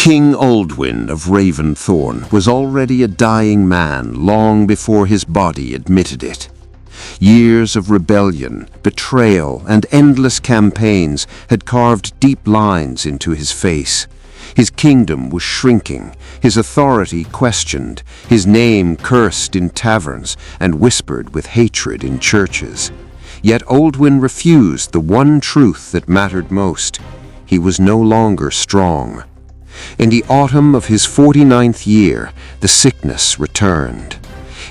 King Aldwin of Raventhorn was already a dying man long before his body admitted it. Years of rebellion, betrayal, and endless campaigns had carved deep lines into his face. His kingdom was shrinking, his authority questioned, his name cursed in taverns and whispered with hatred in churches. Yet Aldwin refused the one truth that mattered most. He was no longer strong. In the autumn of his 49th year, the sickness returned.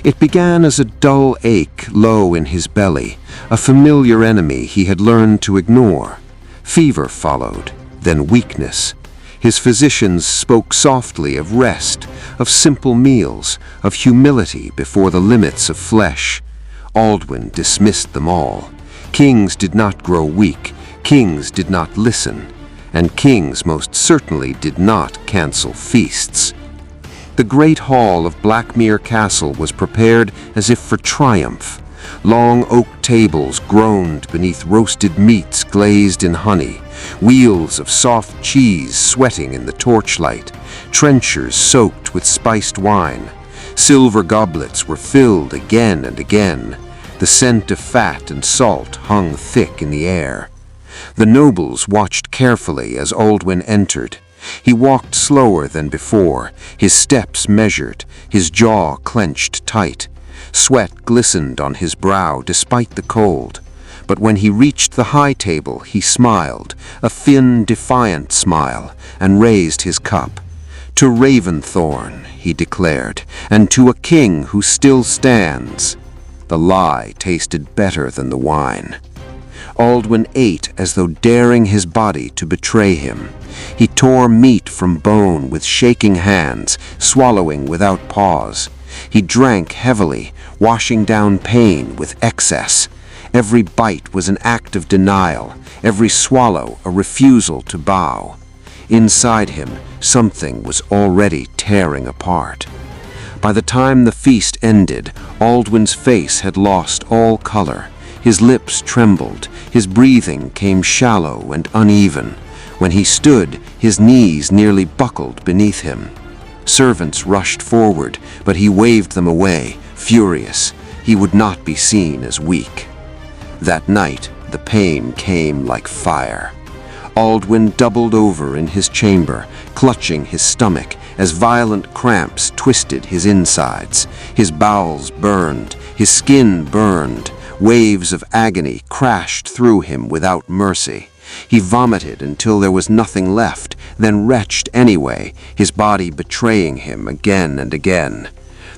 It began as a dull ache low in his belly, a familiar enemy he had learned to ignore. Fever followed, then weakness. His physicians spoke softly of rest, of simple meals, of humility before the limits of flesh. Aldwin dismissed them all. Kings did not grow weak, kings did not listen, and kings most certainly did not cancel feasts. The great hall of Blackmere Castle was prepared as if for triumph. Long oak tables groaned beneath roasted meats glazed in honey, wheels of soft cheese sweating in the torchlight, trenchers soaked with spiced wine. Silver goblets were filled again and again. The scent of fat and salt hung thick in the air. The nobles watched carefully as Aldwin entered. He walked slower than before, his steps measured, his jaw clenched tight. Sweat glistened on his brow despite the cold. But when he reached the high table, he smiled, a thin, defiant smile, and raised his cup. "To Raventhorn," he declared, "and to a king who still stands." The lie tasted better than the wine. Aldwin ate as though daring his body to betray him. He tore meat from bone with shaking hands, swallowing without pause. He drank heavily, washing down pain with excess. Every bite was an act of denial, every swallow a refusal to bow. Inside him, something was already tearing apart. By the time the feast ended, Aldwin's face had lost all color. His lips trembled, his breathing came shallow and uneven. When he stood, his knees nearly buckled beneath him. Servants rushed forward, but he waved them away, furious. He would not be seen as weak. That night, the pain came like fire. Aldwin doubled over in his chamber, clutching his stomach as violent cramps twisted his insides. His bowels burned, his skin burned. Waves of agony crashed through him without mercy. He vomited until there was nothing left, then retched anyway, his body betraying him again and again.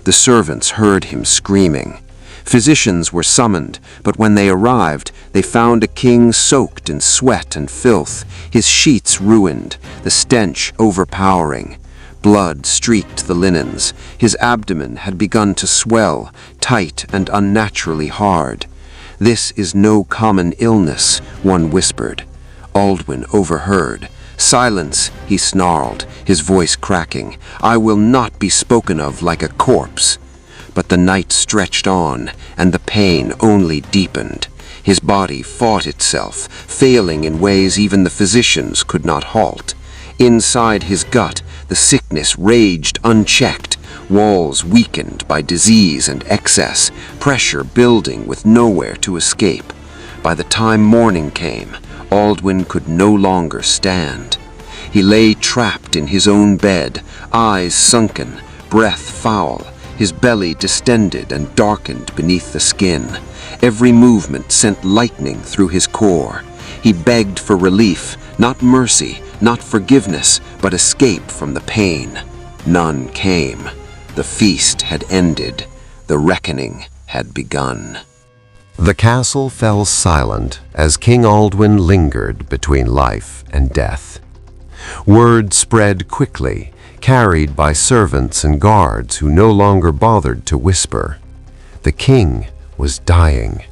The servants heard him screaming. Physicians were summoned, but when they arrived, they found a king soaked in sweat and filth, his sheets ruined, the stench overpowering. Blood streaked the linens. His abdomen had begun to swell, tight and unnaturally hard. "This is no common illness," one whispered. Aldwin overheard. "Silence," he snarled, his voice cracking. "I will not be spoken of like a corpse." But the night stretched on, and the pain only deepened. His body fought itself, failing in ways even the physicians could not halt. Inside his gut, the sickness raged unchecked, walls weakened by disease and excess, pressure building with nowhere to escape. By the time morning came, Aldwin could no longer stand. He lay trapped in his own bed, eyes sunken, breath foul, his belly distended and darkened beneath the skin. Every movement sent lightning through his core. He begged for relief, not mercy, not forgiveness, but escape from the pain. None came. The feast had ended. The reckoning had begun. The castle fell silent as King Aldwin lingered between life and death. Word spread quickly, carried by servants and guards who no longer bothered to whisper. The king was dying.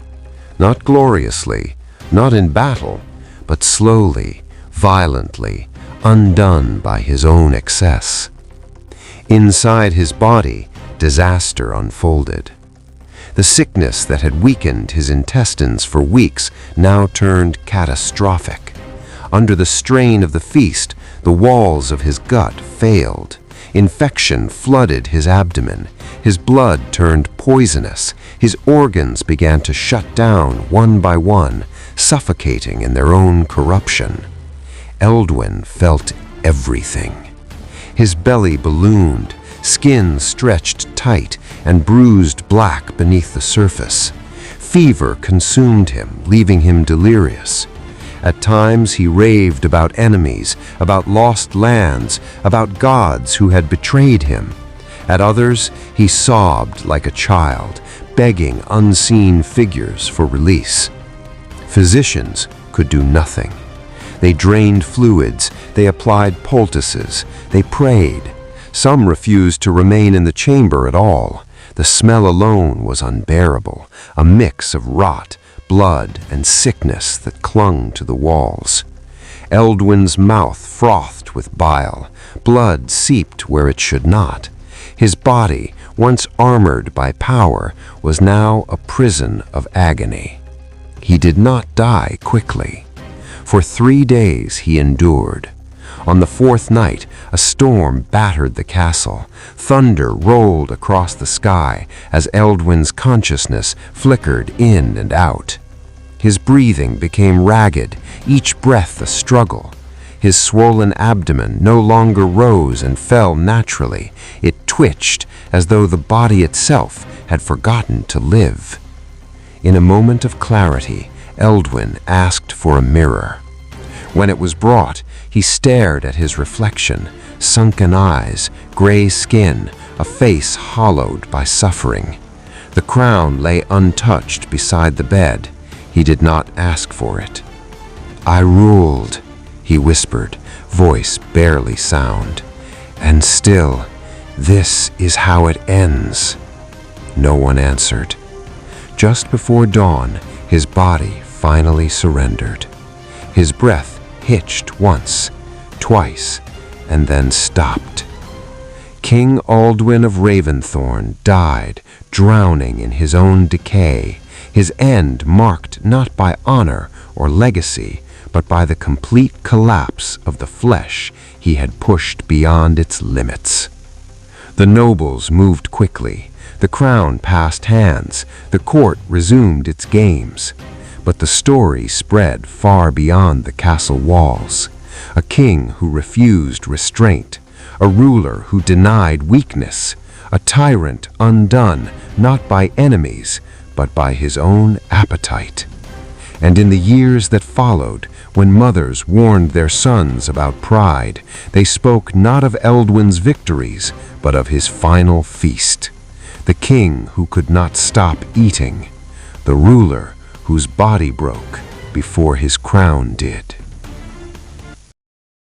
Not gloriously, not in battle, but slowly, violently, undone by his own excess. Inside his body, disaster unfolded. The sickness that had weakened his intestines for weeks now turned catastrophic. Under the strain of the feast, The walls of his gut failed. Infection flooded his abdomen. His blood turned poisonous. His organs began to shut down one by one, suffocating in their own corruption. Aldwin felt everything. His belly ballooned, skin stretched tight and bruised black beneath the surface. Fever consumed him, leaving him delirious. At times he raved about enemies, about lost lands, about gods who had betrayed him. At others, he sobbed like a child, begging unseen figures for release. Physicians could do nothing. They drained fluids, they applied poultices, they prayed. Some refused to remain in the chamber at all. The smell alone was unbearable, a mix of rot, blood, and sickness that clung to the walls. Aldwin's mouth frothed with bile. Blood seeped where it should not. His body, once armored by power, was now a prison of agony. He did not die quickly. For 3 days he endured. On the 4th night, a storm battered the castle. Thunder rolled across the sky as Aldwin's consciousness flickered in and out. His breathing became ragged, each breath a struggle. His swollen abdomen no longer rose and fell naturally. It twitched as though the body itself had forgotten to live. In a moment of clarity, Aldwin asked for a mirror. When it was brought, he stared at his reflection, sunken eyes, gray skin, a face hollowed by suffering. The crown lay untouched beside the bed. He did not ask for it. "I ruled," he whispered, voice barely sound. "And still, this is how it ends." No one answered. Just before dawn, his body finally surrendered. His breath hitched once, twice, and then stopped. King Aldwin of Raventhorn died, drowning in his own decay, his end marked not by honor or legacy, but by the complete collapse of the flesh he had pushed beyond its limits. The nobles moved quickly. The crown passed hands. The court resumed its games. But the story spread far beyond the castle walls. A king who refused restraint, a ruler who denied weakness, a tyrant undone not by enemies, but by his own appetite. And in the years that followed, when mothers warned their sons about pride, they spoke not of Aldwin's victories, but of his final feast. The king who could not stop eating, the ruler whose body broke before his crown did.